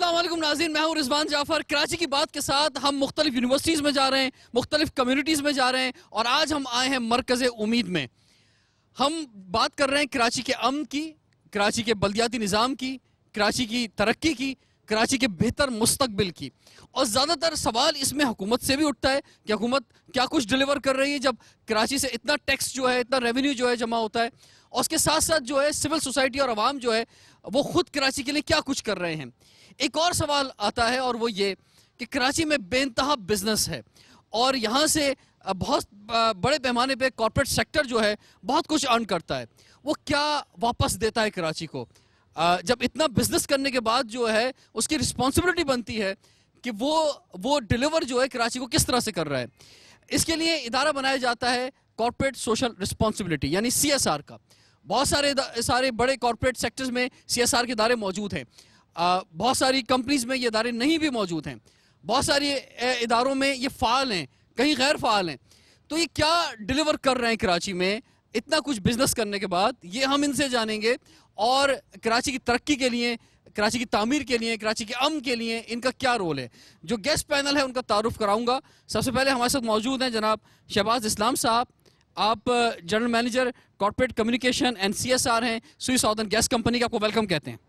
अस्सलाम वालेकुम नाज़रीन, मैं हूं रिजवान जाफर। कराची की बात के साथ हम मुख्तलिफ यूनिवर्सिटीज़ में जा रहे हैं, मुख्तलिफ कम्युनिटीज़ में जा रहे हैं और आज हम आए हैं मरकज़ उम्मीद में। हम बात कर रहे हैं कराची के अमन की, कराची के बल्दियाती निज़ाम की, कराची की तरक्की की, कराची के बेहतर मुस्तकबिल की। और ज़्यादातर सवाल इसमें हुकूमत से भी उठता है कि हुकूमत क्या कुछ डिलीवर कर रही है जब कराची से इतना टैक्स जो है, इतना रेवेन्यू जो है जमा होता है। और उसके साथ साथ जो है सिविल सोसाइटी और आवाम जो है वो खुद कराची के लिए क्या कुछ कर रहे हैं। एक और सवाल आता है और वो ये कि कराची में बेइंतहा बिजनेस है और यहाँ से बहुत बड़े पैमाने पे कॉर्पोरेट सेक्टर जो है बहुत कुछ अर्न करता है। वो क्या वापस देता है कराची को? जब इतना बिजनेस करने के बाद जो है उसकी रिस्पॉन्सिबिलिटी बनती है कि वो डिलीवर जो है कराची को किस तरह से कर रहा है। इसके लिए इदारा बनाया जाता है कॉर्पोरेट सोशल रिस्पॉन्सिबिलिटी यानी CSR का। बहुत सारे बड़े कॉर्पोरेट सेक्टर्स में CSR के इदारे मौजूद हैं। बहुत सारी कंपनीज में ये इदारे नहीं भी मौजूद हैं। बहुत सारे इदारों में ये फ़ाल हैं, कहीं गैर फ़ाल हैं। तो ये क्या डिलीवर कर रहे हैं कराची में इतना कुछ बिजनेस करने के बाद, ये हम इनसे जानेंगे। और कराची की तरक्की के लिए, कराची की तामीर के लिए, कराची के अमन के लिए इनका क्या रोल है। जो गेस्ट पैनल है उनका तारुफ कराऊंगा। सबसे पहले हमारे साथ मौजूद हैं जनाब शहबाज इस्लाम साहब। आप general manager corporate communication and CSR हैं सुई साउदर्न गैस कंपनी का, आपको वेलकम कहते हैं।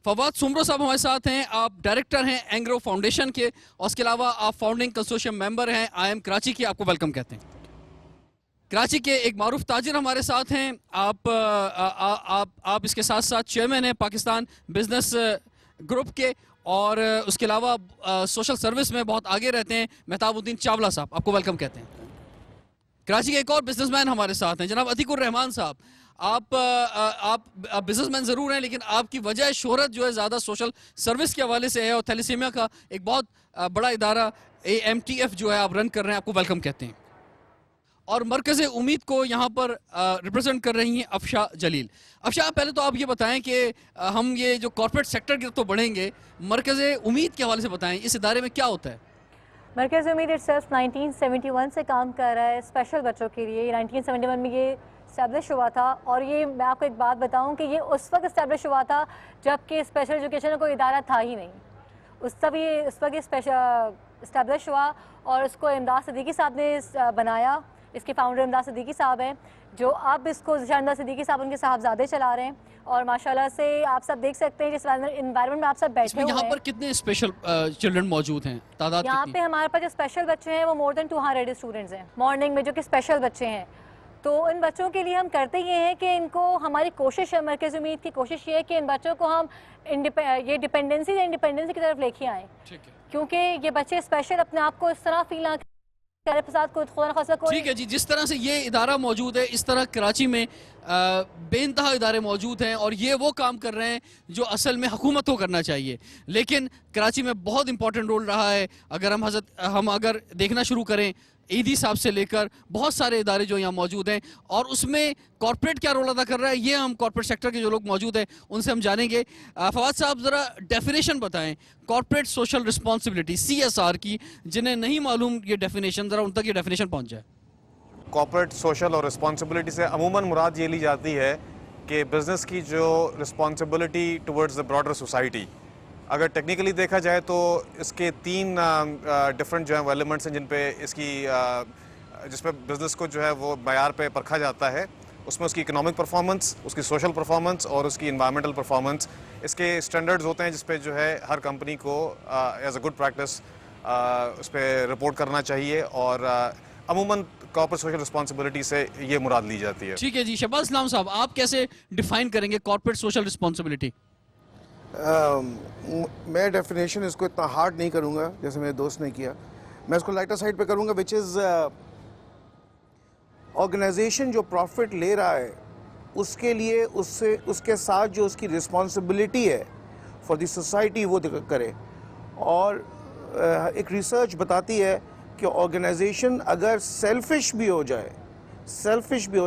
फवाद सुमरो साहब हमारे साथ हैं, आप डायरेक्टर हैं एंग्रो फाउंडेशन के और उसके अलावा आप फाउंडिंग कंसोर्शियम मेंबर हैं IIM कराची की, आपको वेलकम कहते हैं। कराची के एक मारूफ ताजिर हमारे साथ हैं, आप इसके साथ साथ चेयरमैन हैं पाकिस्तान बिजनेस ग्रुप के और उसके अलावा सोशल सर्विस में बहुत आगे रहते हैं मेहताबुद्दीन चावला साहब, आपको वेलकम कहते हैं। कराची के एक और बिजनेसमैन हमारे साथ हैं जनाब अतीकुर रहमान साहब। आप बिजनेसमैन ज़रूर हैं लेकिन आपकी वजह शोहरत जो है ज़्यादा सोशल सर्विस के हवाले से है और थैलेसीमिया का एक बहुत बड़ा इदारा AMTF जो है आप रन कर रहे हैं, आपको वेलकम कहते हैं। और मरकज़ उम्मीद को यहाँ पर रिप्रेजेंट कर रही हैं अफशा जलील। अफशा, पहले तो आप ये बताएं कि हम ये जो कॉर्पोरेट सेक्टर की तो बढ़ेंगे, मरकज़ उम्मीद के हवाले से बताएं इस इदारे में क्या होता है। मरकज़ उम्मीद इट्सेल्फ 1971 से काम कर रहा है स्पेशल बच्चों के लिए। 1971 में ये इस्टेब्लिश हुआ था और ये मैं आपको एक बात बताऊं कि ये उस वक्त इस्टेब्लिश हुआ था जबकि स्पेशल एजुकेशन का कोई इदारा था ही नहीं। उस वक्त ये स्पेशल इस्टेब्लिश हुआ और उसको इमदाद सिद्दीकी साहब ने बनाया। इसके फाउंडर इमदाद सिद्दीकी साहब हैं जो अब इसको इमदाद सिद्दीकी साहब उनके साहबजादे चला रहे हैं। और माशाल्लाह से आप सब देख सकते हैं जिस एनवायरनमेंट में आप सब बैठे हुए हैं। यहाँ पर कितने स्पेशल चिल्ड्रन मौजूद हैं, तादाद यहाँ पे हमारे पास जो स्पेशल बच्चे हैं वो मोर देन 200 स्टूडेंट्स हैं मॉर्निंग में जो कि स्पेशल बच्चे हैं। तो इन बच्चों के लिए हम करते ये हैं कि इनको हमारी कोशिश है, मरकज़ उम्मीद की कोशिश ये है कि इन बच्चों को हम ये इंडिपेंडेंसी की तरफ लेके आएँ, क्योंकि ये बच्चे स्पेशल अपने आप को इस तरह फील ना ठीक है जी। जिस तरह से ये इदारा मौजूद है इस तरह कराची में बेइंतहा इदारे मौजूद हैं और ये वो काम कर रहे हैं जो असल में हुकूमत को करना चाहिए। लेकिन कराची में बहुत इंपॉर्टेंट रोल रहा है। अगर हम अगर देखना शुरू करें ईदी साहब से लेकर बहुत सारे इदारे जो यहाँ मौजूद हैं और उसमें कॉर्पोरेट क्या रोल अदा कर रहा है, ये हम कॉर्पोरेट सेक्टर के जो लोग मौजूद हैं उनसे हम जानेंगे। फवाद साहब ज़रा डेफिनेशन बताएं कॉर्पोरेट सोशल रिस्पॉन्सिबिलिटी CSR की, जिन्हें नहीं मालूम ये डेफिनेशन, ज़रा उन तक ये डेफिनेशन पहुँच जाए। कॉर्पोरेट सोशल और रिस्पॉन्सिबिलिटी से अमूमन मुराद ये ली जाती है कि बिज़नेस की जो responsibility towards the broader society, अगर टेक्निकली देखा जाए तो इसके 3 डिफरेंट जो है एलिमेंट्स हैं जिन पे जिस पे बिज़नेस को जो है वो मयार पे परखा जाता है। उसमें उसकी इकोनॉमिक परफॉर्मेंस, उसकी सोशल परफॉर्मेंस और उसकी इन्वायरमेंटल परफॉर्मेंस, इसके स्टैंडर्ड्स होते हैं जिस पे जो है हर कंपनी को एज अ गुड प्रैक्टिस उस पर रिपोर्ट करना चाहिए और अमूमन कॉर्पोरेट सोशल रिस्पॉन्सिबिलिटी से ये मुराद ली जाती है। ठीक है जी। शहबाज इस्लाम साहब, आप कैसे डिफाइन करेंगे कॉर्पोरेट सोशल रिस्पॉन्सिबिलिटी? मैं डेफिनेशन इसको इतना हार्ड नहीं करूँगा जैसे मेरे दोस्त ने किया। मैं इसको लाइटर साइड पे करूँगा, विच इज़ ऑर्गेनाइजेशन जो प्रॉफिट ले रहा है उसके लिए उसके साथ जो उसकी रिस्पॉन्सिबिलिटी है फॉर द सोसाइटी वो करे। और एक रिसर्च बताती है कि ऑर्गेनाइजेशन अगर सेल्फिश भी हो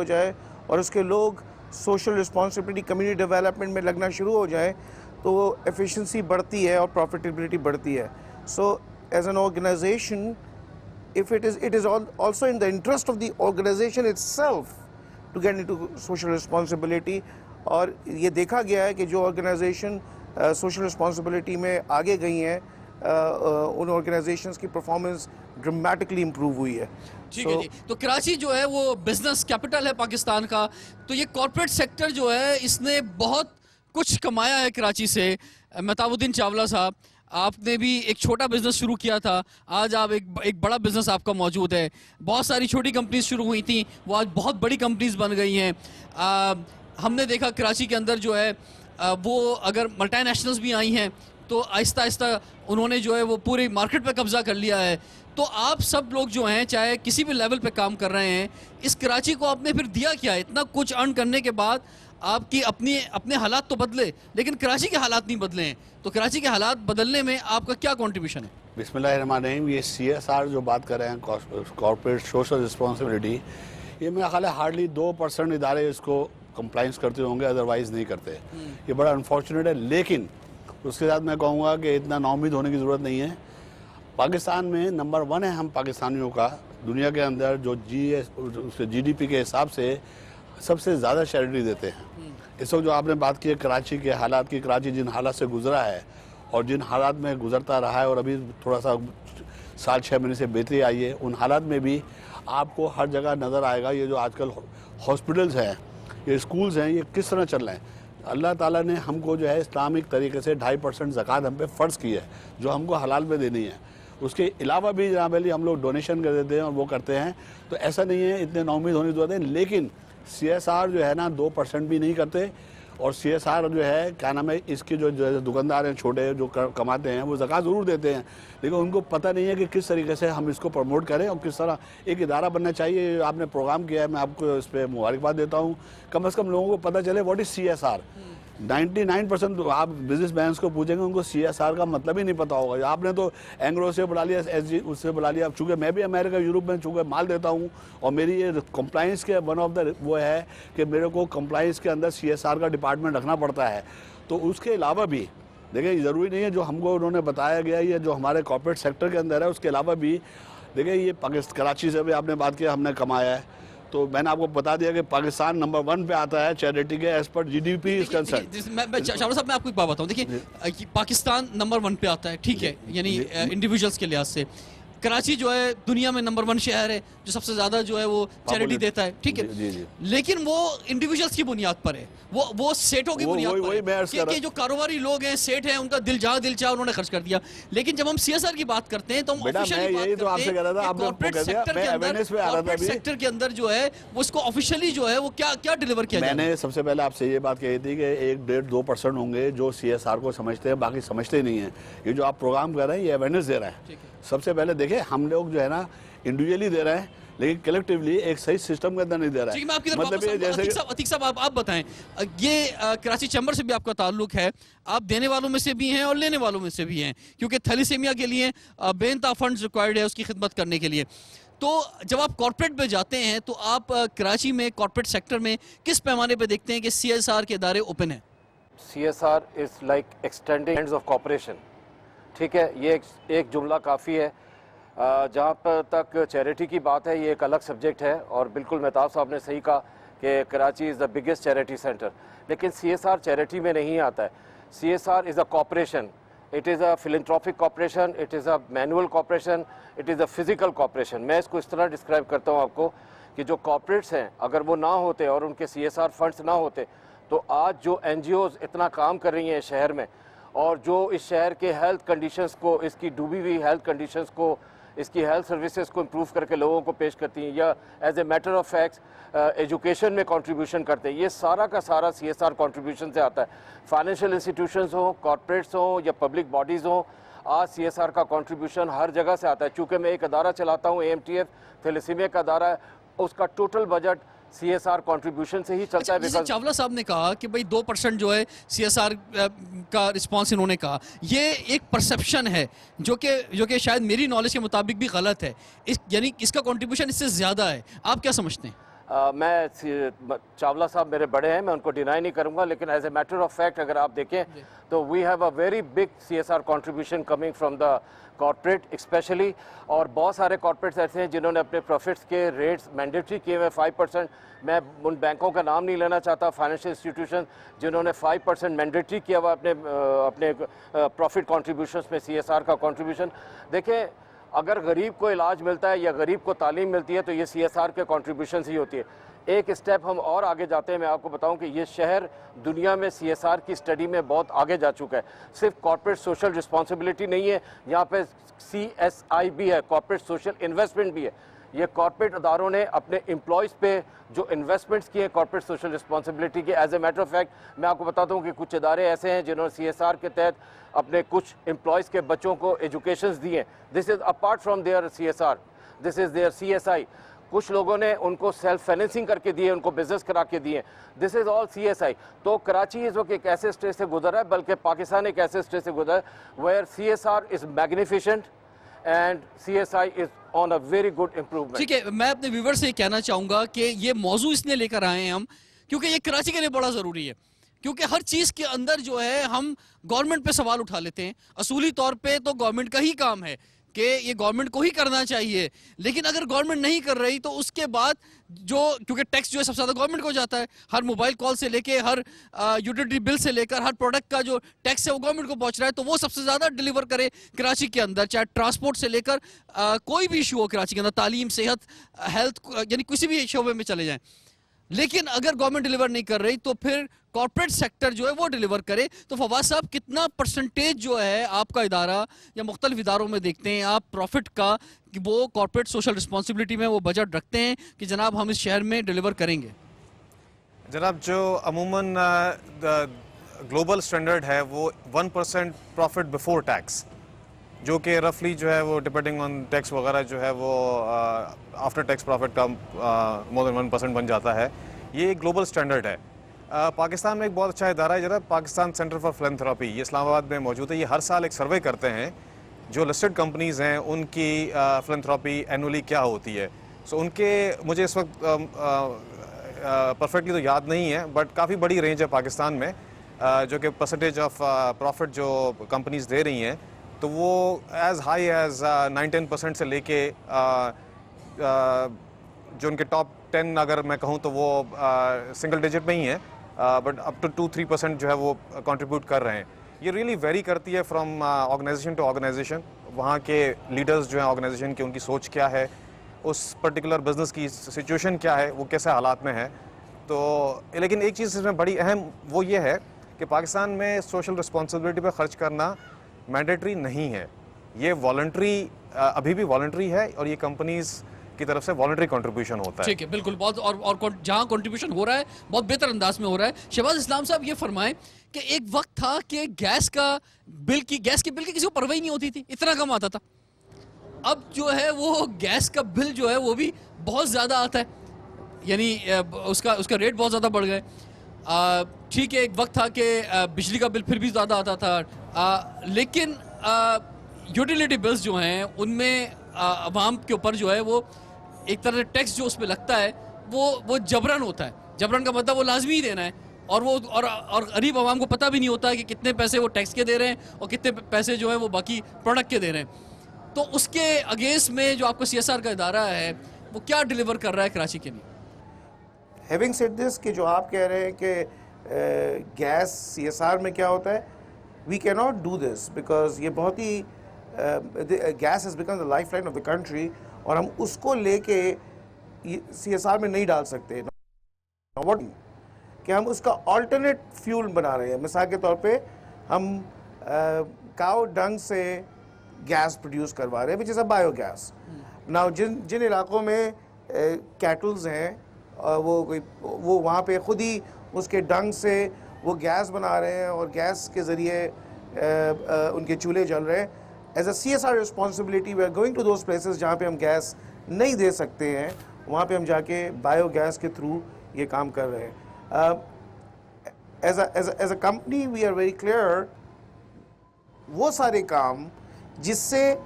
जाए और उसके लोग सोशल रिस्पॉन्सिबिलिटी, कम्युनिटी डेवलपमेंट में लगना शुरू हो जाए तो एफिशिएंसी बढ़ती है और प्रॉफिटेबिलिटी बढ़ती है। So as an organization if it is also in the interest of the organization itself to get into social responsibility। और ये देखा गया है कि जो ऑर्गेनाइजेशन सोशल रिस्पॉन्सिबिलिटी में आगे गई हैं, उन ऑर्गेनाइजेशंस की परफॉर्मेंस ड्रामेटिकली इम्प्रूव हुई है। ठीक है जी। तो कराची जो है वो बिजनेस कैपिटल है पाकिस्तान का, तो ये कॉर्पोरेट सेक्टर जो है इसने बहुत कुछ कमाया है कराची से। मेहताबुद्दीन चावला साहब, आपने भी एक छोटा बिजनेस शुरू किया था, आज आप एक बड़ा बिजनेस आपका मौजूद है। बहुत सारी छोटी कंपनीज शुरू हुई थी, वो आज बहुत बड़ी कंपनीज बन गई हैं। हमने देखा कराची के अंदर जो है वो अगर मल्टीनेशनल्स भी आई हैं तो आहिस्ता आहिस्ता उन्होंने जो है वो पूरी मार्केट पे कब्जा कर लिया है। तो आप सब लोग जो हैं चाहे किसी भी लेवल पे काम कर रहे हैं, इस कराची को आपने फिर दिया क्या है? इतना कुछ अर्न करने के बाद आपकी अपने हालात तो बदले, लेकिन कराची के हालात नहीं बदले हैं। तो कराची के हालात बदलने में आपका क्या कंट्रीब्यूशन है? बिस्मिल्लाहिर्रहमानिर्रहीम। ये CSR जो बात कर रहे हैं, कॉर्पोरेट सोशल रिस्पॉन्सिबिलिटी, ये मेरा ख्याल है हार्डली 2% इदारे इसको कंप्लाइंस करते होंगे, अदरवाइज़ नहीं करते। ये बड़ा अनफॉर्चुनेट है, लेकिन उसके साथ मैं कहूँगा कि इतना नाउम्मीद होने की ज़रूरत नहीं है। पाकिस्तान में नंबर 1 है हम पाकिस्तानियों का दुनिया के अंदर, जो GDP के हिसाब से सबसे ज़्यादा चैरिटी देते हैं। इस वक्त जो आपने बात की है कराची के हालात की, कराची जिन हालात से गुजरा है और जिन हालात में गुजरता रहा है और अभी थोड़ा सा साल 6 महीने से बेहतरी आई है, उन हालात में भी आपको हर जगह नज़र आएगा ये जो आजकल हॉस्पिटल्स हैं, ये स्कूल्स हैं, ये किस तरह चल रहे हैं। अल्लाह ताला ने हमको जो है इस्लामिक तरीके से 2.5% ज़कात हम पे फ़र्ज़ की है, जो हमको हलाल में देनी है। उसके अलावा भी जनाब अली हम लोग डोनेशन कर देते हैं और वो करते हैं। तो ऐसा नहीं है, इतने नाउम्मीद होने की ज़रूरत है। लेकिन CSR जो है ना 2% भी नहीं करते। और CSR जो है क्या नाम है, इसके जो दुकानदार हैं छोटे जो कमाते हैं वो ज़कात ज़रूर देते हैं, लेकिन उनको पता नहीं है कि किस तरीके से हम इसको प्रमोट करें और किस तरह एक इदारा बनना चाहिए। आपने प्रोग्राम किया है, मैं आपको इस पर मुबारकबाद देता हूँ। कम से कम लोगों को पता चले व्हाट इज़ CSR। 99% आप बिजनेस मैन को पूछेंगे, उनको CSR का मतलब ही नहीं पता होगा। आपने तो एंग्रो से बुला लिया, SG उससे बुला लिया। चूँकि मैं भी अमेरिका यूरोप में चूँकि माल देता हूँ और मेरी ये कंप्लाइंस के वन ऑफ द वो है कि मेरे को कंप्लाइंस के अंदर CSR का डिपार्टमेंट रखना पड़ता है। तो उसके अलावा भी देखिए, ज़रूरी नहीं है जो हमको उन्होंने बताया गया ये जो हमारे कॉर्पोरेट सेक्टर के अंदर है, उसके अलावा भी देखिए ये कराची से भी आपने बात किया, हमने कमाया है। तो मैंने आपको बता दिया कि पाकिस्तान नंबर 1 पे आता है चैरिटी के as per GDP is concern. मैं चावला साहब, मैं आपको एक बात बताऊं, देखिए पाकिस्तान नंबर 1 पे आता है, ठीक है, यानी इंडिविजुअल्स के लिहाज से। कराची जो है दुनिया में नंबर 1 शहर है जो सबसे ज्यादा जो है वो चैरिटी देता है, ठीक है। लेकिन वो इंडिविजुअल्स की बुनियाद पर है, वो सेठों की बुनियाद पर है कि जो कारोबारी लोग हैं, सेठ हैं, उनका दिल चाह उन्होंने खर्च कर दिया। लेकिन जब हम CSR की बात करते हैं तो हम ऑफिशियली बात करते हैं कॉर्पोरेट सेक्टर के अंदर जो है वो उसको ऑफिशियली जो है वो क्या डिलीवर किया जाए। मैंने सबसे पहले आपसे ये बात कही थी कि 1-1.5-2% होंगे जो CSR को समझते हैं, बाकी समझते नहीं है। ये जो आप प्रोग्राम कर रहे हैं ये अवेयरनेस दे रहा है। सबसे पहले देखिए, हम लोग जो है ना इंडिविजुअली दे रहे हैं, लेकिन कलेक्टिवली एक सही सिस्टम के अंदर नहीं दे रहा है। मतलब ये जैसे अतीक साहब आप बताएं, ये कराची चैम्बर से भी आपका ताल्लुक है, आप देने वालों में से भी हैं और लेने वालों में से भी हैं, क्योंकि थैलीसीमिया के लिए बेनता फंड्स रिक्वायर्ड है उसकी खिदमत करने के लिए। तो जब आप कॉर्पोरेट में जाते हैं तो आप कराची में कॉर्पोरेट सेक्टर में किस पैमाने पर देखते हैं कि CSR के इदारे ओपन है? CSR is like extending hands of corporation, ठीक है। ये एक जुमला काफ़ी है। जहाँ पर तक चैरिटी की बात है, ये एक अलग सब्जेक्ट है और बिल्कुल मेहताब साहब ने सही कहा कि Karachi is the biggest charity centre. लेकिन CSR चैरिटी में नहीं आता है। CSR is a corporation, it is a philanthropic corporation, it is a manual corporation, it is a physical corporation. मैं इसको इस तरह डिस्क्राइब करता हूँ आपको कि जो कॉर्पोरेट्स हैं अगर वो ना होते और उनके CSR फंड्स ना होते तो आज जो NGOs इतना काम कर रही हैं शहर में और जो इस शहर के हेल्थ कंडीशंस को, इसकी डूबी हुई हेल्थ कंडीशंस को, इसकी हेल्थ सर्विसेज को इम्प्रूव करके लोगों को पेश करती हैं या as a matter of fact education में कंट्रीब्यूशन करते हैं, ये सारा का सारा CSR कंट्रीब्यूशन से आता है। फाइनेंशियल इंस्टीट्यूशंस हों, कॉर्पोरेट्स हों या पब्लिक बॉडीज़ हों, आज CSR का कंट्रीब्यूशन हर जगह से आता है। चूँकि मैं एक अदारा चलाता हूँ, AMTF थैलेसीमिया का अदारा है, उसका टोटल बजट CSR कंट्रीब्यूशन से ही चलता है। जैसे चावला साहब ने कहा कि भाई 2% जो है CSR का रिस्पांस इन्होंने कहा, ये एक परसेप्शन है जो कि शायद मेरी नॉलेज के मुताबिक भी गलत है। यानी इसका कंट्रीब्यूशन इससे ज़्यादा है। आप क्या समझते हैं? चावला साहब मेरे बड़े हैं, मैं उनको डिनाई नहीं करूंगा, लेकिन as a matter of fact अगर आप देखें तो we have a very big CSR contribution coming from the corporate specially, और बहुत सारे कॉर्पोरेट्स ऐसे हैं जिन्होंने अपने प्रॉफिट्स के रेट्स मैंडेटरी किए हुए 5%। मैं उन बैंकों का नाम नहीं लेना चाहता, फाइनेंशियल इंस्टीट्यूशन जिन्होंने 5% मैंडेटरी किया हुआ अपने प्रॉफिट कॉन्ट्रीब्यूशंस में CSR का कॉन्ट्रीब्यूशन। देखें, अगर गरीब को इलाज मिलता है या गरीब को तालीम मिलती है तो ये CSR के कॉन्ट्रीब्यूशन ही होती है। एक स्टेप हम और आगे जाते हैं, मैं आपको बताऊं कि ये शहर दुनिया में CSR की स्टडी में बहुत आगे जा चुका है। सिर्फ कॉर्पोरेट सोशल रिस्पॉन्सिबिलिटी नहीं है, यहाँ पे CSI भी है, कॉर्पोरेट सोशल इन्वेस्टमेंट भी है। ये कॉर्पोरेट अदारों ने अपने एम्प्लॉयज़ पे जो इन्वेस्टमेंट्स किए हैं कॉर्पोरेट सोशल रिस्पॉन्सिबिलिटी के, as a matter of fact मैं आपको बताता हूँ कि कुछ इदारे ऐसे हैं जिन्होंने CSR के तहत अपने कुछ एम्प्लॉयज़ के बच्चों को एजुकेशंस दिए। This is apart from their CSR, this is their CSI। कुछ लोगों ने उनको सेल्फ फाइनेंसिंग करके दिए, उनको बिजनेस करा के दिए, दिस इज़ ऑल CSI। तो कराची इस वक्त एक ऐसे स्टेज से गुजरा है, बल्कि पाकिस्तान एक ऐसे स्टेज से गुजरा है where CSR is magnificent and CSI is on a very good improvement. ठीक है, मैं अपने व्यूवर से कहना चाहूँगा कि ये मौजू इसलिए लेकर आए हैं हम क्योंकि ये कराची के लिए बड़ा ज़रूरी है, क्योंकि हर चीज़ के अंदर जो है हम गवर्नमेंट पे सवाल उठा लेते हैं। असूली तौर पे तो गवर्नमेंट का ही काम है कि ये गवर्नमेंट को ही करना चाहिए, लेकिन अगर गवर्नमेंट नहीं कर रही तो उसके बाद जो, क्योंकि टैक्स जो है सबसे ज़्यादा गवर्नमेंट को जाता है, हर मोबाइल कॉल से लेके हर यूटिलिटी बिल से लेकर हर प्रोडक्ट का जो टैक्स है वो गवर्नमेंट को पहुंच रहा है, तो वो सबसे ज़्यादा डिलीवर करे कराची के अंदर, चाहे ट्रांसपोर्ट से लेकर कोई भी इशू हो कराची के अंदर, तालीम, सेहत, हेल्थ, यानी किसी भी शोबे में चले जाएँ। लेकिन अगर गवर्नमेंट डिलीवर नहीं कर रही तो फिर कॉर्पोरेट सेक्टर जो है वो डिलीवर करे। तो फवाद साहब, कितना परसेंटेज जो है आपका इदारा या मुख्तलिफ इदारों में देखते हैं आप प्रॉफिट का कि वो कॉर्पोरेट सोशल रिस्पॉन्सिबिलिटी में वो बजट रखते हैं कि जनाब हम इस शहर में डिलीवर करेंगे? जनाब, जो अमूमन ग्लोबल स्टैंडर्ड है वो 1% प्रॉफिट बिफोर टैक्स, जो कि रफली जो है वो डिपेंडिंग ऑन टैक्स वगैरह जो है वो आफ्टर टैक्स प्रॉफिट का मोर देन 1% बन जाता है। ये एक ग्लोबल स्टैंडर्ड है। पाकिस्तान में एक बहुत अच्छा इदारा है जरा, पाकिस्तान सेंटर फॉर फिलैंथ्रोपी, ये इस्लामाबाद में मौजूद है। ये हर साल एक सर्वे करते हैं जो लिस्टेड कंपनीज़ हैं उनकी फिलैंथ्रोपी एनुअली क्या होती है। सो उनके मुझे इस वक्त परफेक्टली तो याद नहीं है, बट काफ़ी बड़ी रेंज है पाकिस्तान में जो कि परसेंटेज ऑफ प्रॉफिट जो कंपनीज़ दे रही हैं, तो वो एज़ हाई एज़ 9-10% से लेके जो उनके टॉप 10 अगर मैं कहूँ तो वो सिंगल डिजिट में ही है, बट अप टू 2-3% जो है वो कंट्रीब्यूट कर रहे हैं। ये रियली वेरी करती है फ्रॉम ऑर्गेनाइजेशन टू ऑर्गेनाइजेशन, वहाँ के लीडर्स जो हैं ऑर्गेनाइजेशन की, उनकी सोच क्या है, उस पर्टिकुलर बिजनेस की सिचुएशन क्या है, वो कैसे हालात में है। तो लेकिन एक चीज़ इसमें बड़ी अहम वो ये है कि पाकिस्तान में सोशल रिस्पॉन्सिबिलिटी पर खर्च करना मैंडेटरी नहीं है, ये वॉलंटरी, अभी भी वॉलंटरी है, और ये कंपनीज़ की तरफ से वॉलंटरी कंट्रीब्यूशन होता है। ठीक है, बिल्कुल, बहुत और जहाँ कंट्रीब्यूशन हो रहा है बहुत बेहतर अंदाज में हो रहा है। शहबाज इस्लाम साहब, ये फरमाएं कि एक वक्त था कि गैस के बिल की किसी को परवाह ही नहीं होती थी, इतना कम आता था। अब जो है वो गैस का बिल जो है वो भी बहुत ज़्यादा आता है, यानी उसका रेट बहुत ज़्यादा बढ़ गए। ठीक है, एक वक्त था कि बिजली का बिल फिर भी ज़्यादा आता था, लेकिन यूटिलिटी बिल्स जो हैं उनमें आवाम के ऊपर जो है वो एक तरह से टैक्स जो उस पर लगता है वो जबरन होता है। जबरन का मतलब वो लाजमी ही देना है, और गरीब आवाम को पता भी नहीं होता है कि कितने पैसे वो टैक्स के दे रहे हैं और कितने पैसे जो है वो बाकी प्रोडक्ट के दे रहे हैं। तो उसके अगेंस्ट में जो आपका CSR का इदारा है वो क्या डिलीवर कर रहा है कराची के लिए? हैविंग सेड दिस, कि जो आप कह रहे हैं कि गैस CSR में क्या होता है, we can not do this because ये बहुत ही gas has become the life line of the country, और हम उसको लेके CSR में नहीं डाल सकते। व्हाट कि हम उसका ऑल्टरनेट फ्यूल बना रहे हैं। मिसाल के तौर पे हम काउ डंग से गैस प्रोड्यूस करवा रहे हैं, which is a biogas. Now जिन इलाकों में कैटल्स हैं वो वहाँ पे खुद ही उसके डंग से वो गैस बना रहे हैं और गैस के ज़रिए उनके चूल्हे जल रहे हैं। As a CSR responsibility we are going to those places जहाँ पे हम गैस नहीं दे सकते हैं, वहाँ पे हम जाके बायोगैस के थ्रू ये काम कर रहे हैं। As a company we are very clear, वो सारे काम जिससे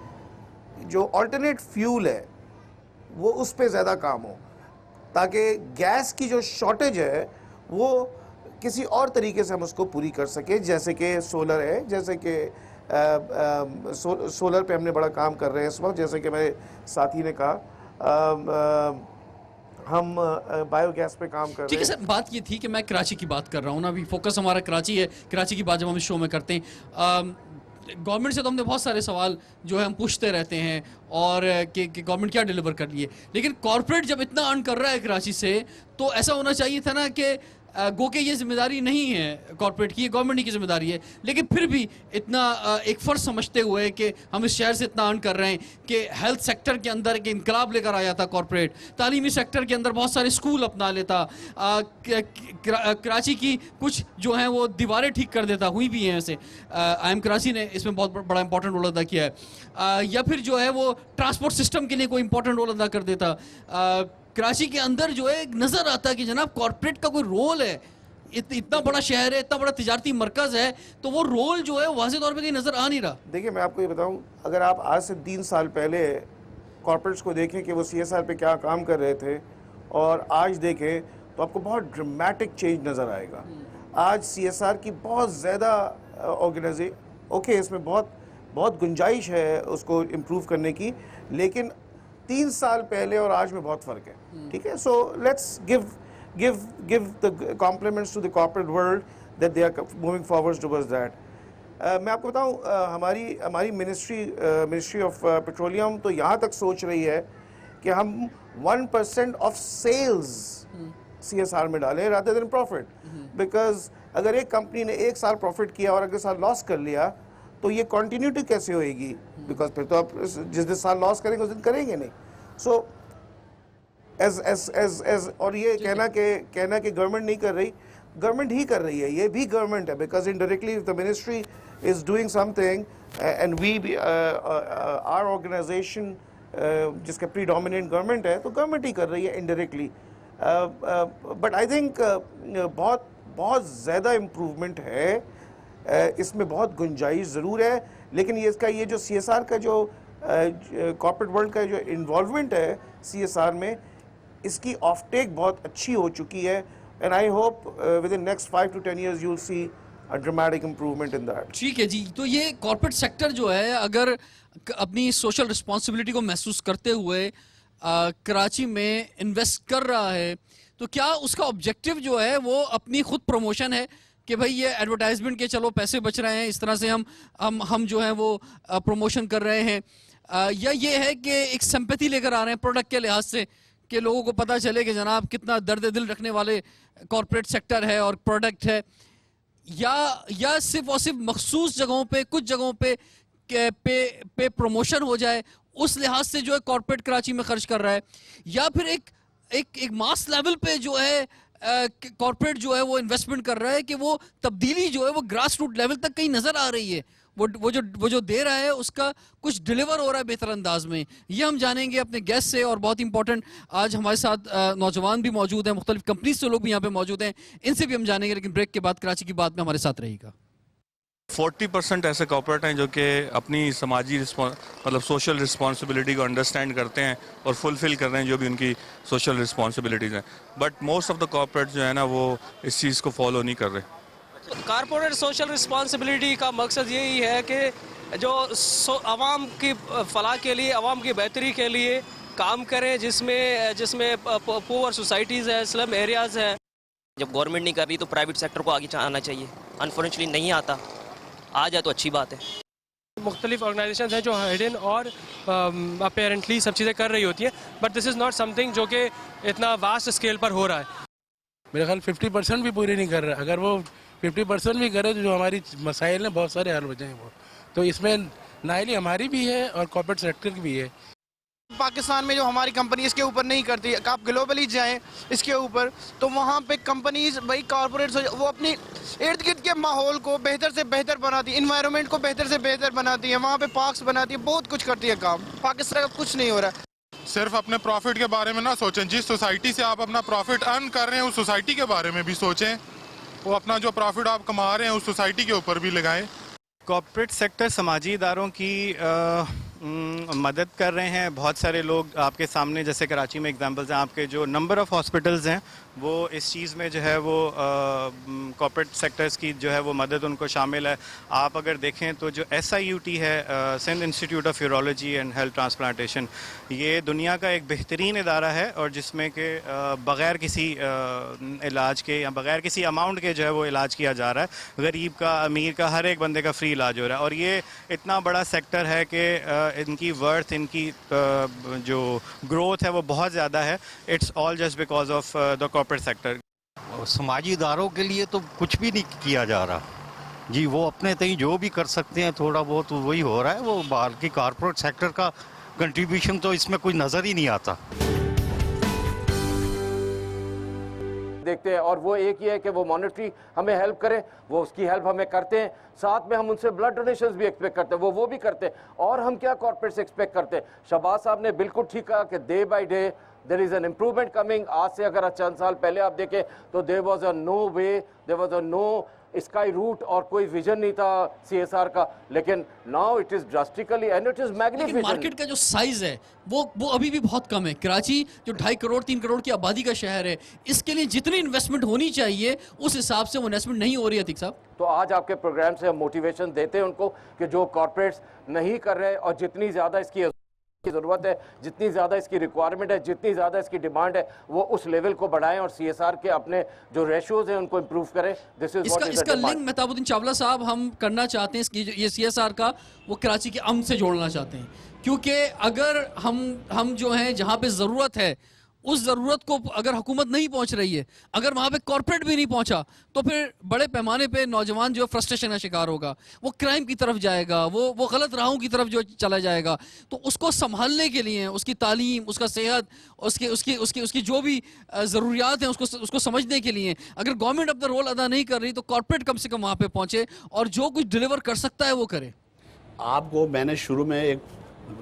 जो अल्टरनेट फ्यूल है वो उस पे ज़्यादा काम हो। ताकि गैस की जो शॉर्टेज है वो किसी और तरीके से हम उसको पूरी कर सकें, जैसे कि सोलर है, जैसे कि सोलर पे हमने बड़ा काम कर रहे हैं इस वक्त, जैसे कि मेरे साथी ने कहा हम बायोगैस पे काम कर ठीक रहे है हैं। सर, बात ये थी कि मैं कराची की बात कर रहा हूँ ना, अभी फोकस हमारा कराची है, कराची की बात जब हम इस शो में करते हैं, गवर्नमेंट से तो हमने बहुत सारे सवाल जो है हम पूछते रहते हैं और कि गवर्नमेंट क्या डिलीवर कर रही है, लेकिन कॉर्पोरेट जब इतना अर्न कर रहा है कराची से, तो ऐसा होना चाहिए था ना कि गो के ये जिम्मेदारी नहीं है कॉर्पोरेट की, ये गवर्नमेंट की जिम्मेदारी है, लेकिन फिर भी इतना एक फ़र्ज समझते हुए कि हम इस शहर से इतना अर्न कर रहे हैं कि हेल्थ सेक्टर के अंदर एक इनकलाब लेकर आया था कॉर्पोरेट, तालीमी सेक्टर के अंदर बहुत सारे स्कूल अपना लेता, कराची की कुछ जो हैं वो दीवारें ठीक कर देता, हुई भी हैं ऐसे, आई एम कराची ने इसमें बहुत बड़ा इंपॉर्टेंट रोल अदा किया है, या फिर जो है वो ट्रांसपोर्ट सिस्टम के लिए कोई इंपॉर्टेंट रोल अदा कर देता। कराची के अंदर जो है नज़र आता है कि जनाब कॉर्पोरेट का कोई रोल है, इतना बड़ा शहर है, इतना बड़ा तिजारती मरकज़ है, तो वो रोल जो है वाज़ेह तौर पे कहीं नज़र आ नहीं रहा। देखिए मैं आपको ये बताऊं, अगर आप आज से 3 साल पहले कॉर्पोरेट्स को देखें कि वो CSR पे क्या काम कर रहे थे और आज देखें, तो आपको बहुत ड्रामेटिक चेंज नज़र आएगा। आज CSR की बहुत ज़्यादा ओके, इसमें बहुत गुंजाइश है उसको इम्प्रूव करने की, लेकिन 3 साल पहले और आज में बहुत फ़र्क है। ठीक है, so let's give the compliments to the corporate world that they are moving forward towards that. मैं आपको बताऊं, हमारी मिनिस्ट्री ऑफ पेट्रोलियम तो यहाँ तक सोच रही है कि हम 1% ऑफ सेल्स CSR में डालें रादर देन प्रॉफिट, बिकॉज अगर एक कंपनी ने 1 साल प्रॉफिट किया और अगले साल लॉस कर लिया तो ये कंटिन्यूटी कैसे होएगी, बिकॉज फिर तो आप जिस दिन साल लॉस करेंगे उस दिन करेंगे नहीं। सो एज और ये कहना कि गवर्नमेंट नहीं कर रही, गवर्नमेंट ही कर रही है, ये भी गवर्नमेंट है, because indirectly the ministry is doing something and we our organization जिसका प्रीडोमिनेंट गवर्नमेंट है, तो गवर्नमेंट ही कर रही है इनडायरेक्टली। बट आई थिंक बहुत ज़्यादा इम्प्रूवमेंट है, इसमें बहुत गुंजाइश ज़रूर है, लेकिन ये जो CSR का जो कॉर्पोरेट वर्ल्ड का जो इन्वॉल्वमेंट है CSR में, इसकी ऑफटेक बहुत अच्छी हो चुकी है, and I hope with in next 5 to 10 years you will see a dramatic improvement in that. ठीक है जी, तो ये कॉर्पोरेट सेक्टर जो है अगर अपनी सोशल रिस्पॉन्सिबिलिटी को महसूस करते हुए कराची में इन्वेस्ट कर रहा है, तो क्या उसका ऑब्जेक्टिव जो है वो अपनी खुद प्रमोशन है कि भाई ये एडवर्टाइजमेंट के चलो पैसे बच रहे हैं, इस तरह से हम जो है वो प्रमोशन कर रहे हैं, या ये है कि एक सिंपैथी लेकर आ रहे हैं प्रोडक्ट के लिहाज से कि लोगों को पता चले कि जनाब कितना दर्द दिल रखने वाले कॉर्पोरेट सेक्टर है और प्रोडक्ट है, या सिर्फ और सिर्फ मखसूस जगहों पे, कुछ जगहों पे प्रमोशन हो जाए, उस लिहाज से जो है कॉर्पोरेट कराची में खर्च कर रहा है, या फिर एक मास लेवल पे जो है कॉर्पोरेट जो है वो इन्वेस्टमेंट कर रहा है कि वो तब्दीली जो है वो ग्रास रूट लेवल तक कहीं नज़र आ रही है, वो जो दे रहा है उसका कुछ डिलीवर हो रहा है बेहतर अंदाज में। ये हम जानेंगे अपने गेस्ट से, और बहुत इंपॉर्टेंट आज हमारे साथ नौजवान भी मौजूद हैं, मुख्तलिफ कंपनीज से लोग भी यहाँ पे मौजूद हैं, इनसे भी हम जानेंगे, लेकिन ब्रेक के बाद कराची की बात में हमारे साथ रहेगा। 40% ऐसे कॉर्पोरेट हैं जो कि अपनी समाजी मतलब सोशल रिस्पॉन्सिबिलिटी को अंडरस्टैंड करते हैं और फुलफिल कर रहे हैं जो भी उनकी सोशल रिस्पॉन्सिबिलिटीज़ हैं, but most of the corporate जो है ना वो इस चीज़ को फॉलो नहीं कर रहे। कारपोरेट सोशल रिस्पॉन्सिबिलिटी का मकसद यही है कि जो आवाम की फलाह के लिए, आवाम की बेहतरी के लिए काम करें, जिसमें पुअर सोसाइटीज़ हैं, स्लम एरियाज़ हैं। जब गवर्नमेंट नहीं कर रही तो प्राइवेट सेक्टर को आगे आना चाहिए, अनफॉर्चुनेटली नहीं आता, आ जाए तो अच्छी बात है। मुख्तलिफ ऑर्गेनाइजेशन हैं जो हिडन और अपेरेंटली सब चीज़ें कर रही होती हैं, but this is not something जो कि इतना वास्ट स्केल पर हो रहा है। मेरे ख्याल 50% भी पूरी नहीं कर रहा। अगर वो 50% भी करे तो जो हमारी मसाइल हैं बहुत सारे हल हो जाएंगे वो, तो इसमें नाइली हमारी भी है और कॉर्पोरेट सेक्टर की भी है। पाकिस्तान में जो हमारी कंपनी इसके ऊपर नहीं करती, आप ग्लोबली जाएं इसके ऊपर, तो वहाँ पे कंपनीज भाई कॉर्पोरेट्स वो अपनी इर्द गिर्द के माहौल को बेहतर से बेहतर बनाती है, इन्वायरमेंट को बेहतर से बेहतर बनाती है, वहाँ पे पार्क्स बनाती है, बहुत कुछ करती है काम। पाकिस्तान का कुछ नहीं हो रहा है। सिर्फ अपने प्रॉफिट के बारे में ना सोचें, जिस सोसाइटी से आप अपना प्रॉफिट अर्न कर रहे हैं उस सोसाइटी के बारे में भी सोचें, वो अपना जो प्रॉफिट आप कमा रहे हैं उस सोसाइटी के ऊपर भी लगाएं। कॉर्पोरेट सेक्टर समाजी इदारों की मदद कर रहे हैं। बहुत सारे लोग आपके सामने, जैसे कराची में एग्जांपल्स हैं, आपके जो नंबर ऑफ़ हॉस्पिटल्स हैं वो इस चीज़ में जो है वो कॉर्पोरेट सेक्टर्स की जो है वो मदद उनको शामिल है। आप अगर देखें तो जो SIUT है, Sindh institute of urology and health transplantation, ये दुनिया का एक बेहतरीन इदारा है और जिसमें कि बग़ैर किसी इलाज के या बग़ैर किसी अमाउंट के जो है वो इलाज किया जा रहा है। गरीब का, अमीर का, हर एक बंदे का फ्री इलाज हो रहा है और ये इतना बड़ा सेक्टर है कि इनकी वर्थ, इनकी जो ग्रोथ है वो बहुत ज़्यादा है। It's all just because of the corporate sector. समाजी इदारों के लिए तो कुछ भी नहीं किया जा रहा जी, वो अपने तई जो भी कर सकते हैं थोड़ा बहुत वही हो रहा है। वो बाहर की कॉर्पोरेट सेक्टर का कंट्रीब्यूशन तो इसमें कोई नज़र ही नहीं आता। देखते हैं और वो एक ही है कि वो मॉनेटरी हमें हेल्प करें, वो उसकी हेल्प हमें करते हैं, साथ में हम उनसे ब्लड डोनेशंस भी एक्सपेक्ट करते हैं, वो भी करते हैं। और हम क्या कॉर्पोरेट से एक्सपेक्ट करते हैं? शहबाज साहब ने बिल्कुल ठीक कहा कि day by day there is an improvement coming. आज से अगर चंद साल पहले आप देखें तो there was a no way, there was a no sky route और कोई विजन नहीं था CSR का, लेकिन now it is drastically and it is magnificent. Market का जो साइज है वो अभी भी बहुत कम है। कराची जो 2.5 करोड़ 3 करोड़ की आबादी का शहर है, इसके लिए जितनी इन्वेस्टमेंट होनी चाहिए उस हिसाब से वो इन्वेस्टमेंट नहीं हो रही है। अतीक साहब, तो आज आपके प्रोग्राम से हम मोटिवेशन देते हैं उनको कि जो कॉर्पोरेट्स नहीं कर रहे और जितनी ज़्यादा इसकी ज़रूरत है, जितनी ज़्यादा इसकी रिक्वायरमेंट है, जितनी ज़्यादा इसकी डिमांड है, वो उस लेवल को बढ़ाएं और CSR के अपने जो रेशियोज हैं उनको इम्प्रूव करें। दिस इज इसका लिंक मेहताबुद्दीन चावला साहब हम करना चाहते हैं। ये CSR का वो कराची के अमन से जोड़ना चाहते हैं, क्योंकि अगर हम जो हैं जहाँ पे ज़रूरत है उस ज़रूरत को अगर हुकूमत नहीं पहुँच रही है, अगर वहाँ पे कॉर्पोरेट भी नहीं पहुँचा, तो फिर बड़े पैमाने पे नौजवान जो फ्रस्ट्रेशन का शिकार होगा, वो क्राइम की तरफ जाएगा, वो गलत राहों की तरफ जो चला जाएगा। तो उसको संभालने के लिए, उसकी तालीम, उसका सेहत, उसकी जो भी ज़रूरियात हैं उसको समझने के लिए अगर गवर्नमेंट अपना रोल अदा नहीं कर रही, तो कॉर्पोरेट कम से कम वहाँ पर पहुँचे और जो कुछ डिलीवर कर सकता है वो करे। आपको मैंने शुरू में एक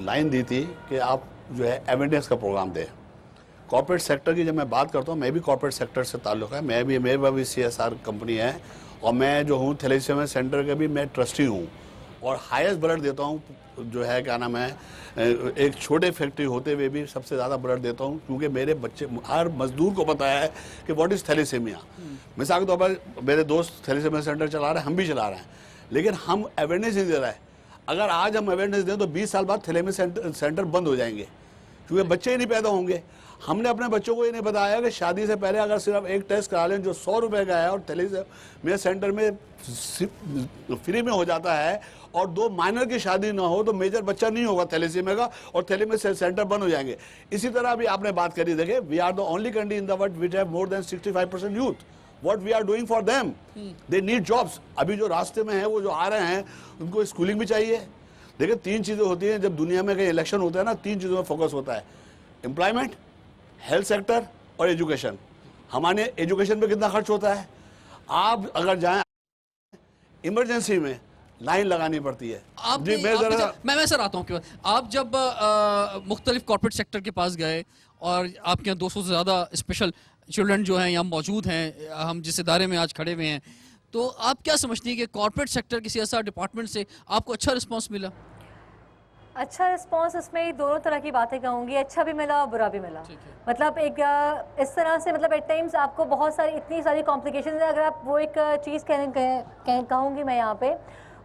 लाइन दी थी कि आप जो है अवेयरनेस का प्रोग्राम दें। कॉर्पोरेट सेक्टर की जब मैं बात करता हूँ, मैं भी कॉर्पोरेट सेक्टर से ताल्लुक़ है, मेरे भी CSR कंपनी है और मैं जो हूँ थैलेसीमिया सेंटर का भी मैं ट्रस्टी हूँ और हाईएस्ट ब्लड देता हूँ। जो है क्या नाम है, एक छोटे फैक्ट्री होते हुए भी सबसे ज़्यादा ब्लड देता हूँ, क्योंकि मेरे बच्चे, हर मजदूर को पता है कि व्हाट इज़ थैलेसीमिया। मिसाल के तौर पर मेरे दोस्त थैलेसीमिया सेंटर चला रहे हैं, हम भी चला रहे हैं, लेकिन हम अवेयरनेस नहीं दे रहे हैं। अगर आज हम अवेयरनेस दें तो 20 साल बाद थैलेसीमिया सेंटर बंद हो जाएंगे, क्योंकि बच्चे ही नहीं पैदा होंगे। हमने अपने बच्चों को ये नहीं बताया कि शादी से पहले अगर सिर्फ एक टेस्ट करा लें जो 100 रुपये का है और थैलेसीमिया सेंटर में फ्री में हो जाता है, और 2 माइनर की शादी ना हो तो मेजर बच्चा नहीं होगा थैलेसीमिया का और थैलेसीमिया सेंटर बंद हो जाएंगे। इसी तरह भी आपने बात करी, देखे we are the only country in the world which have more than 65% youth. What we are doing for them, they need jobs। अभी जो रास्ते में है, वो जो आ रहे हैं, उनको स्कूलिंग भी चाहिए। देखिए 3 चीज़ें होती हैं जब दुनिया में कहीं इलेक्शन होता है ना, 3 चीज़ों में फोकस होता है, एम्प्लॉयमेंट, हेल्थ सेक्टर और एजुकेशन। हमारे एजुकेशन पे कितना खर्च होता है? आप अगर जाएं इमरजेंसी में लाइन लगानी पड़ती है। मैं सर आता हूँ। आप जब मुख्तलिफ कॉर्पोरेट सेक्टर के पास गए और आपके यहाँ 200 से ज़्यादा स्पेशल चिल्ड्रन जो हैं यहाँ मौजूद हैं, हम जिस इदारे में आज खड़े हुए हैं, तो आप क्या समझती हैं कि कॉर्पोरेट सेक्टर की CSR डिपार्टमेंट से आपको अच्छा रिस्पांस मिला? अच्छा रिस्पांस, इसमें दोनों तरह की बातें कहूँगी, अच्छा भी मिला और बुरा भी मिला। मतलब एक इस तरह से, मतलब एट टाइम्स आपको बहुत सारी, इतनी सारी कॉम्प्लिकेशंस है। अगर आप वो एक चीज़ कहूँगी मैं यहाँ पे,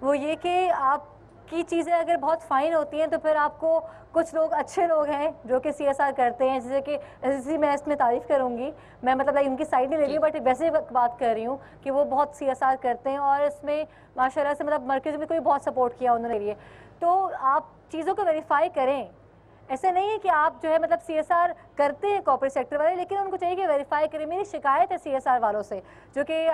वो ये कि आपकी चीज़ें अगर बहुत फ़ाइन होती हैं तो फिर आपको कुछ लोग, अच्छे लोग हैं जो कि CSR करते हैं, जैसे कि मैं इसमें तारीफ़ करूँगी, मैं मतलब इनकी साइड नहीं ले रही हूँ, बट वैसे बात कर रही हूँ कि वो बहुत CSR करते हैं और इसमें माशाल्लाह से मतलब मरकज़ में कोई बहुत सपोर्ट किया उन्होंने लिए। तो आप चीज़ों को वेरीफाई करें। ऐसे नहीं है कि आप जो है मतलब CSR करते हैं कॉर्पोरेट सेक्टर वाले, लेकिन उनको चाहिए कि वेरीफाई करें। मेरी शिकायत है CSR वालों से, जो कि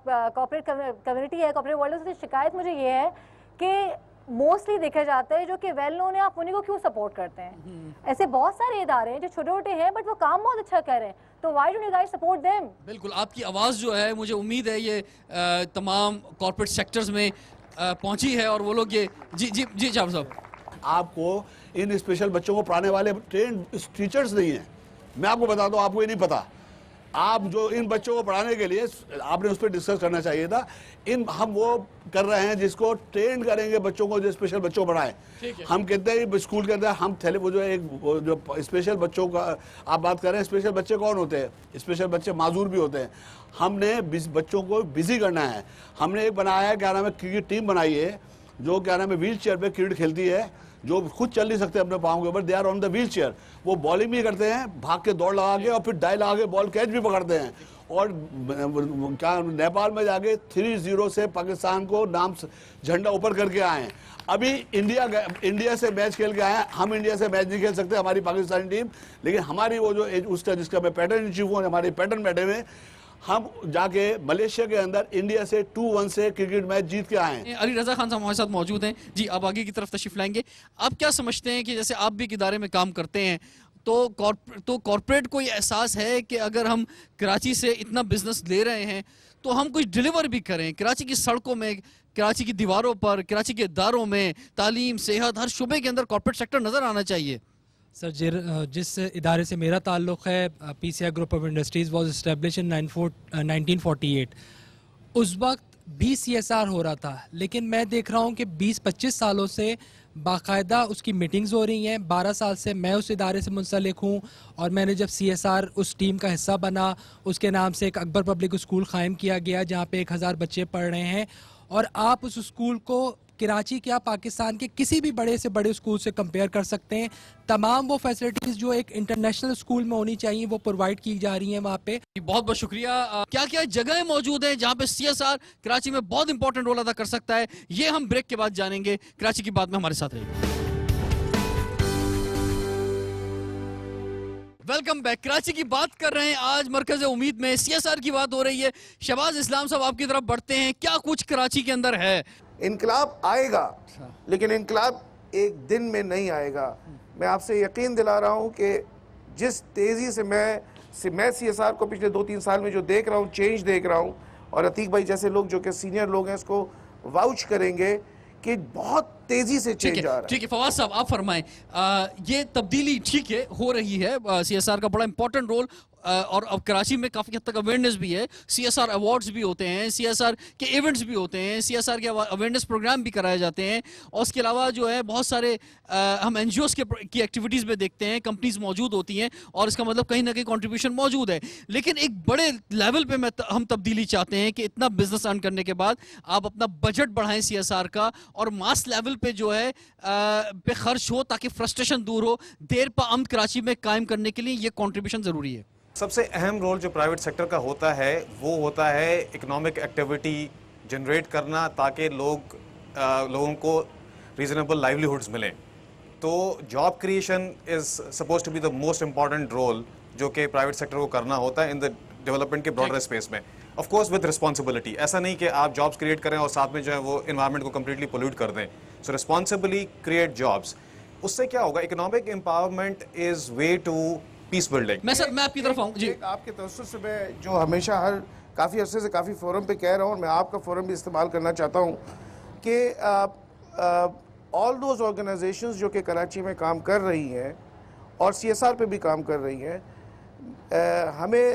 कॉर्पोरेट कम्युनिटी है, कॉर्पोरेट वर्ल्ड से शिकायत मुझे ये है कि मोस्टली देखा जाता है जो कि वेल नोन है, आप उन्हीं को क्यों सपोर्ट करते हैं? ऐसे बहुत सारे इदारे हैं जो छोटे छोटे हैं बट वो काम बहुत अच्छा कर रहे हैं, तो why don't you guys support them? बिल्कुल, आपकी आवाज़ जो है, मुझे उम्मीद है ये तमाम कॉर्पोरेट सेक्टर्स में पहुंची है और वो लोग ये जी साहब, आपको इन स्पेशल बच्चों को पढ़ाने वाले ट्रेन टीचर्स नहीं हैं। मैं आपको बता दूं, आपको ये नहीं पता, आप जो इन बच्चों को पढ़ाने के लिए आपने उस पर डिस्कस करना चाहिए था। हम वो कर रहे हैं जिसको ट्रेन करेंगे बच्चों को, जो स्पेशल बच्चों को पढ़ाएं। हम कहते हैं स्कूल के अंदर हम वो जो स्पेशल बच्चों का आप बात कर रहे हैं, स्पेशल बच्चे कौन होते हैं? स्पेशल बच्चे माजूर भी होते हैं। हमने बच्चों को बिजी करना है। हमने एक बनाया है, क्या नाम है, क्रिकेट टीम बनाई है जो क्या नाम है व्हील चेयर पर क्रिकेट खेलती है, जो खुद चल नहीं सकते अपने पाँव के ऊपर, they are on the wheel chair. वो बॉलिंग भी करते हैं, भाग के दौड़ लगा के, और फिर डाई लगा के बॉल कैच भी पकड़ते हैं। और क्या नेपाल में जाके 3-0 से पाकिस्तान को नाम झंडा ऊपर करके आए हैं। अभी इंडिया से मैच खेल के आए हैं। हम इंडिया से मैच नहीं खेल सकते, हमारी पाकिस्तानी टीम, लेकिन हमारी वो जो उसका जिसका मैं पैटर्न चीफ हूँ, हमारे पैटर्न बैठे हुए, हम जाके मलेशिया के अंदर इंडिया से 2-1 से क्रिकेट मैच जीत के आए हैं। अली रजा खान साहब हमारे साथ मौजूद हैं जी। अब आगे की तरफ तशरीफ लाएंगे। आप क्या समझते हैं कि जैसे आप भी एक इदारे में काम करते हैं, तो कॉर्पोरेट को ये एहसास है कि अगर हम कराची से इतना बिजनेस ले रहे हैं तो हम कुछ डिलीवर भी करें कराची की सड़कों में, कराची की दीवारों पर, कराची के इदारों में, तालीम, सेहत, हर शुबे के अंदर कॉर्पोरेट सेक्टर नजर आना चाहिए। सर, जिस इदारे से मेरा ताल्लुक़ है, PCI group of industries was establish in 1948। उस वक्त भी CSR हो रहा था, लेकिन मैं देख रहा हूँ कि 20-25 सालों से बाकायदा उसकी मीटिंग्स हो रही हैं। 12 साल से मैं उस इदारे से मुंसलिक हूँ, और मैंने जब CSR उस टीम का हिस्सा बना, उसके नाम से एक अकबर पब्लिक स्कूल कायम किया गया जहाँ पे 1000 बच्चे पढ़ रहे हैं। और आप उस स्कूल को कराची क्या पाकिस्तान के किसी भी बड़े से बड़े स्कूल से कंपेयर कर सकते हैं। तमाम वो फैसिलिटीज़ जो एक इंटरनेशनल स्कूल में होनी चाहिए वो प्रोवाइड की जा रही हैं वहाँ पे। बहुत बहुत शुक्रिया। क्या क्या जगहें मौजूद हैं जहाँ पे CSR कराची में बहुत इंपॉर्टेंट रोल अदा कर सकता है, ये हम ब्रेक के बाद जानेंगे। कराची की बात में हमारे साथ रहिए। Welcome back. कराची की बात कर रहे हैं आज मरकज उम्मीद में, CSR की बात हो रही है। शहबाज इस्लाम साहब आपकी तरफ बढ़ते हैं। क्या कुछ कराची के अंदर है? इनकलाब आएगा, लेकिन इनकलाब एक दिन में नहीं आएगा। मैं आपसे यकीन दिला रहा हूं कि जिस तेज़ी से मैं CSR को पिछले 2-3 साल में जो देख रहा हूं, चेंज देख रहा हूं, और अतीक भाई जैसे लोग जो कि सीनियर लोग हैं इसको वाउच करेंगे कि बहुत तेज़ी से चेंज आ रहा है। ठीक है, फवाद साहब आप फरमाएं। ये तब्दीली ठीक है, हो रही है। CSR का बड़ा इंपॉर्टेंट रोल, और अब कराची में काफ़ी हद तक अवेयरनेस भी है। CSR अवार्ड्स भी होते हैं, CSR के इवेंट्स भी होते हैं, CSR के अवेयरनेस प्रोग्राम भी कराए जाते हैं, और उसके अलावा जो है बहुत सारे हम NGOs की एक्टिविटीज़ में देखते हैं, कंपनीज मौजूद होती हैं, और इसका मतलब कहीं ना कहीं कंट्रीब्यूशन मौजूद है। लेकिन एक बड़े लेवल पे हम तब्दीली चाहते हैं कि इतना बिजनेस अर्न करने के बाद आप अपना बजट बढ़ाएं CSR का, और मास लेवल पे जो है पे खर्च हो, ताकि फ्रस्ट्रेशन दूर हो। देर पा अमन कराची में कायम करने के लिए ये कॉन्ट्रीब्यूशन ज़रूरी है। सबसे अहम रोल जो प्राइवेट सेक्टर का होता है वो होता है इकोनॉमिक एक्टिविटी जनरेट करना, ताकि लोगों को रीजनेबल लाइवलीहुड्स मिलें। तो job creation is suppose to be the most important role जो कि प्राइवेट सेक्टर को करना होता है इन द डेवलपमेंट के ब्रॉडर स्पेस में, ऑफ कोर्स विद रिस्पॉन्सिबिलिटी। ऐसा नहीं कि आप जॉब्स क्रिएट करें और साथ में जो है वो इन्वायरमेंट को कम्प्लीटली पोल्यूट कर दें। सो रिस्पॉन्सिबली क्रिएट जॉब्स। उससे क्या होगा, economic empowerment is way to peace building. मैं आपकी तरफ आऊँ जी। आपके तवज्जुह से मैं जो हमेशा हर काफ़ी अरसे से काफ़ी फोरम पे कह रहा हूँ, और मैं आपका फोरम भी इस्तेमाल करना चाहता हूँ कि ऑल दोज ऑर्गेनाइजेशंस जो कि कराची में काम कर रही हैं और CSR पे भी काम कर रही हैं, हमें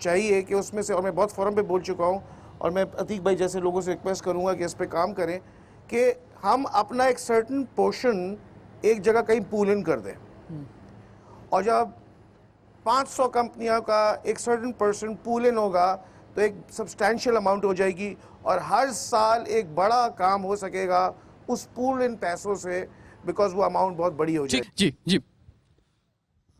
चाहिए कि उसमें से, और मैं बहुत फोरम पे बोल चुका हूँ, और मैं अतीक भाई जैसे लोगों से रिक्वेस्ट करूँगा कि इस पर काम करें कि हम अपना एक सर्टन पोर्शन एक जगह कहीं पूल इन कर दें, और जब 500 कंपनियों का एक सर्टन परसेंट पूल इन होगा तो एक सब्सटैंशियल अमाउंट हो जाएगी, और हर साल एक बड़ा काम हो सकेगा उस पूल इन पैसों से, बिकॉज वो अमाउंट बहुत बड़ी हो जाएगी। जी जी।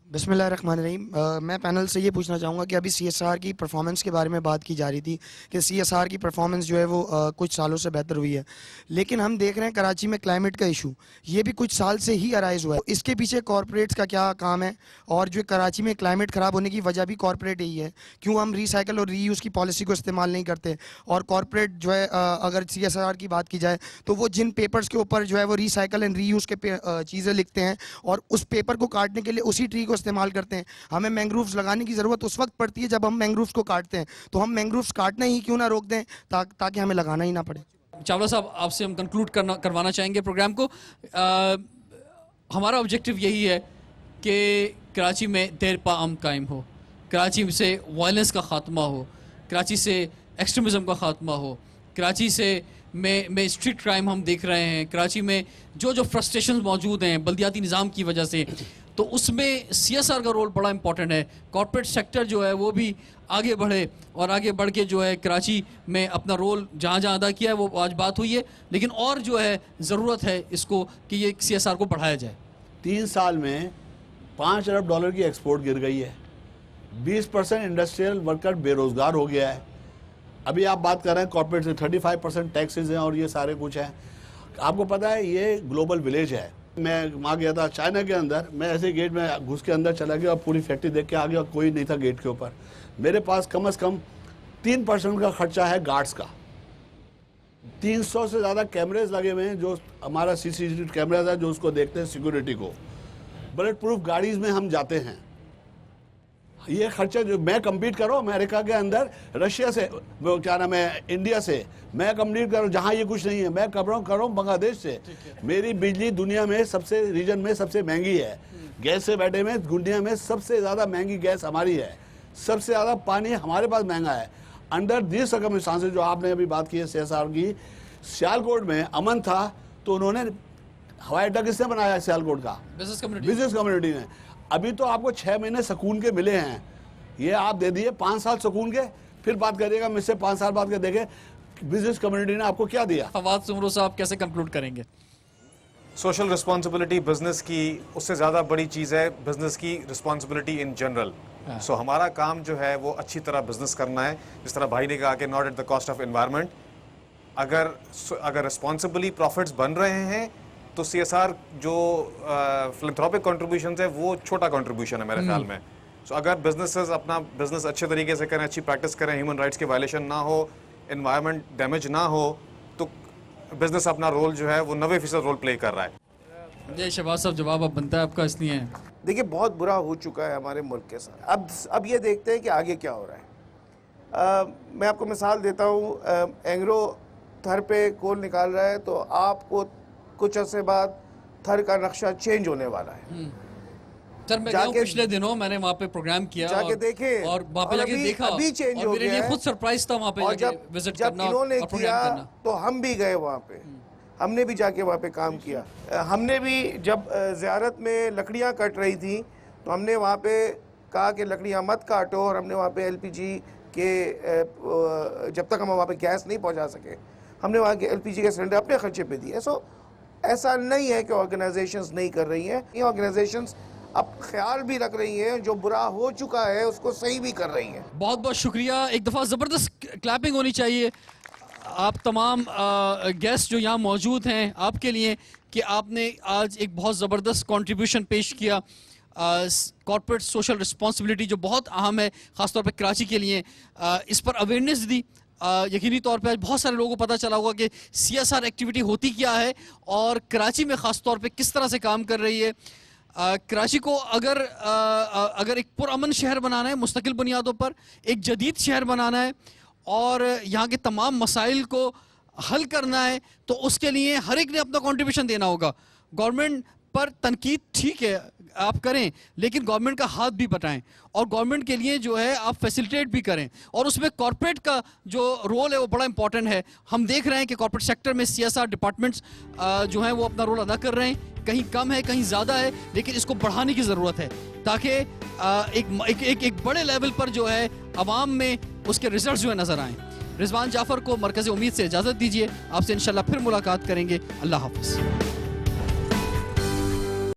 बिस्मिल्लाहिर्रहमानिर्रहीम। मैं पैनल से ये पूछना चाहूँगा कि अभी CSR की परफॉर्मेंस के बारे में बात की जा रही थी कि CSR की परफॉर्मेंस जो है वो कुछ सालों से बेहतर हुई है, लेकिन हम देख रहे हैं कराची में क्लाइमेट का इशू ये भी कुछ साल से ही अराइज हुआ है। इसके पीछे कॉरपोरेट्स का क्या काम है, और जो कराची में क्लाइमेट ख़राब होने की वजह भी कॉरपोरेट यही है। क्यों हम रिसाइकल और रीयूज़ की पॉलिसी को इस्तेमाल नहीं करते, और कॉरपोरेट जो है अगर CSR की बात की जाए तो वो जिन पेपर्स के ऊपर जो है वो रिसाइकल एंड रीयूज़ के चीज़ें लिखते हैं, और उस पेपर को काटने के लिए उसी ट्री को इस्तेमाल करते हैं। हमें मैंग्रोव्स लगाने की ज़रूरत उस वक्त पड़ती है जब हम मैंग्रोव्स को काटते हैं, तो हम मैंग्रोव्स काटना ही क्यों ना रोक दें ताकि हमें लगाना ही ना पड़े। चावला साहब आपसे हम कंक्लूड करवाना चाहेंगे प्रोग्राम को। हमारा ऑब्जेक्टिव यही है कि कराची में देर पा अमन कायम हो, कराची से वायलेंस का ख़ात्मा हो, कराची से एक्सट्रीमिज़म का ख़ात्मा हो, कराची से में स्ट्रीट क्राइम हम देख रहे हैं, कराची में जो फ्रस्ट्रेशन मौजूद हैं बल्दियाती निज़ाम की वजह से, तो उसमें CSR का रोल बड़ा इंपॉर्टेंट है। कॉर्पोरेट सेक्टर जो है वो भी आगे बढ़े और आगे बढ़ के जो है कराची में अपना रोल जहाँ जहाँ अदा किया है वो आज बात हुई है, लेकिन और जो है ज़रूरत है इसको कि ये CSR को बढ़ाया जाए। 3 साल में $5 अरब की एक्सपोर्ट गिर गई है, 20% इंडस्ट्रियल वर्कर बेरोज़गार हो गया है। अभी आप बात कर रहे हैं कॉर्पोरेट से 35% टैक्सेस हैं और ये सारे कुछ हैं। आपको पता है ये ग्लोबल विलेज है। मैं वहाँ गया था चाइना के अंदर, मैं ऐसे गेट में घुस के अंदर चला गया और पूरी फैक्ट्री देख के आ गया, कोई नहीं था गेट के ऊपर। मेरे पास कम से कम 3% का खर्चा है गार्ड्स का। 300 से ज़्यादा कैमरेज लगे हुए हैं, जो हमारा CCTV कैमराज है जो उसको देखते हैं सिक्योरिटी को। बुलेट प्रूफ गाड़ीज में हम जाते हैं। ये खर्चा जो मैं कम्पीट करो अमेरिका के अंदर, रशिया से, वो क्या नाम है, इंडिया से मैं कम्पीट करूँ जहाँ ये कुछ नहीं है, मैं करूँ बांग्लादेश से। मेरी बिजली दुनिया में सबसे रीजन में सबसे महंगी है। गैस से बैठे में दुनिया में सबसे ज़्यादा महंगी गैस हमारी है, सबसे ज़्यादा पानी हमारे पास महंगा है। अंडर दिस सर्कमस्टांसेस जो आपने अभी बात की है CSR की, सियालकोट में अमन था तो उन्होंने हवाई अड्डा किसने बनाया सियालकोट का? बिजनेस कम्युनिटी ने। अभी तो आपको 6 महीने सुकून के मिले हैं, ये आप दे दिए 5 साल सुकून के, फिर बात करिएगा मुझसे 5 साल बाद के देखें बिजनेस कम्युनिटी ने आपको क्या दिया। फवाद सुमरो साहब कैसे कंक्लूड करेंगे? सोशल रिस्पॉन्सिबिलिटी बिजनेस की उससे ज़्यादा बड़ी चीज़ है बिजनेस की रिस्पॉन्सिबिलिटी इन जनरल। सो हमारा काम जो है वो अच्छी तरह बिजनेस करना है, जिस तरह भाई ने कहा कि not at the cost of environment. अगर रिस्पॉन्सिबली प्रॉफिट्स बन रहे हैं तो CSR जो फिलैंथ्रोपिक कंट्रीब्यूशन है वो छोटा कंट्रीब्यूशन है मेरे ख्याल में। सो अगर बिजनेसेस अपना बिजनेस अच्छे तरीके से करें, अच्छी प्रैक्टिस करें, ह्यूमन राइट्स के वायलेशन ना हो, एनवायरनमेंट डैमेज ना हो, तो बिजनेस अपना रोल जो है वो 90% रोल प्ले कर रहा है। जय शहबाज साहब, जवाब अब बनता है आपका, इसलिए देखिए बहुत बुरा हो चुका है हमारे मुल्क के साथ। अब ये देखते हैं कि आगे क्या हो रहा है। मैं आपको मिसाल देता हूँ, एंग्रो थर पे कोल निकाल रहा है तो आपको कुछ अर्से बाद थर का नक्शा चेंज होने वाला है। सर मैं गया पिछले दिनों, मैंने वहाँ पे प्रोग्राम किया, जाके देखे और वहाँ पे जाके देखा, अभी चेंज हो गया है। खुद सरप्राइज था वहाँ पे जाके विजिट करना और प्रोग्राम करना। तो हम भी गए वहाँ पे, हमने भी जाके वहाँ पे काम किया। हमने भी जब ज़ियारत में लकड़ियाँ कट रही थी तो हमने वहाँ पे कहा कि लकड़ियाँ मत काटो, और हमने वहाँ पे LPG के जब तक हम वहाँ पे गैस नहीं पहुँचा सके, हमने वहाँ के LPG के सिलेंडर अपने खर्चे पे दिए। सो ऐसा नहीं है कि ऑर्गेनाइजेशंस नहीं कर रही हैं, ये ऑर्गेनाइजेशंस अब ख्याल भी रख रही हैं, जो बुरा हो चुका है उसको सही भी कर रही हैं। बहुत बहुत शुक्रिया, एक दफ़ा ज़बरदस्त क्लैपिंग होनी चाहिए आप तमाम गेस्ट जो यहाँ मौजूद हैं आपके लिए, कि आपने आज एक बहुत ज़बरदस्त कंट्रीब्यूशन पेश किया कॉर्पोरेट सोशल रिस्पॉन्सिबिलिटी, जो बहुत अहम है ख़ासतौर पर कराची के लिए। इस पर अवेयरनेस दी, यकीनी तौर पे आज बहुत सारे लोगों को पता चला होगा कि CSR एक्टिविटी होती क्या है और कराची में ख़ास तौर पे किस तरह से काम कर रही है। कराची को अगर एक पुरअमन शहर बनाना है, मुस्तकिल बुनियादों पर एक जदीद शहर बनाना है और यहाँ के तमाम मसाइल को हल करना है, तो उसके लिए हर एक ने अपना कंट्रीब्यूशन देना होगा। गवर्नमेंट पर तनकीद ठीक है आप करें, लेकिन गवर्नमेंट का हाथ भी बटाएं और गवर्नमेंट के लिए जो है आप फैसिलिटेट भी करें, और उसमें कॉर्पोरेट का जो रोल है वो बड़ा इंपॉर्टेंट है। हम देख रहे हैं कि कॉर्पोरेट सेक्टर में CSR डिपार्टमेंट्स जो हैं वो अपना रोल अदा कर रहे हैं, कहीं कम है कहीं ज़्यादा है, लेकिन इसको बढ़ाने की ज़रूरत है ताकि एक बड़े लेवल पर जो है आवाम में उसके रिजल्ट जो है नज़र आएँ। रिजवान जाफ़र को मरकज़ उम्मीद से इजाज़त दीजिए, आपसे इंशाल्लाह फिर मुलाकात करेंगे। अल्लाह हाफ़िज़।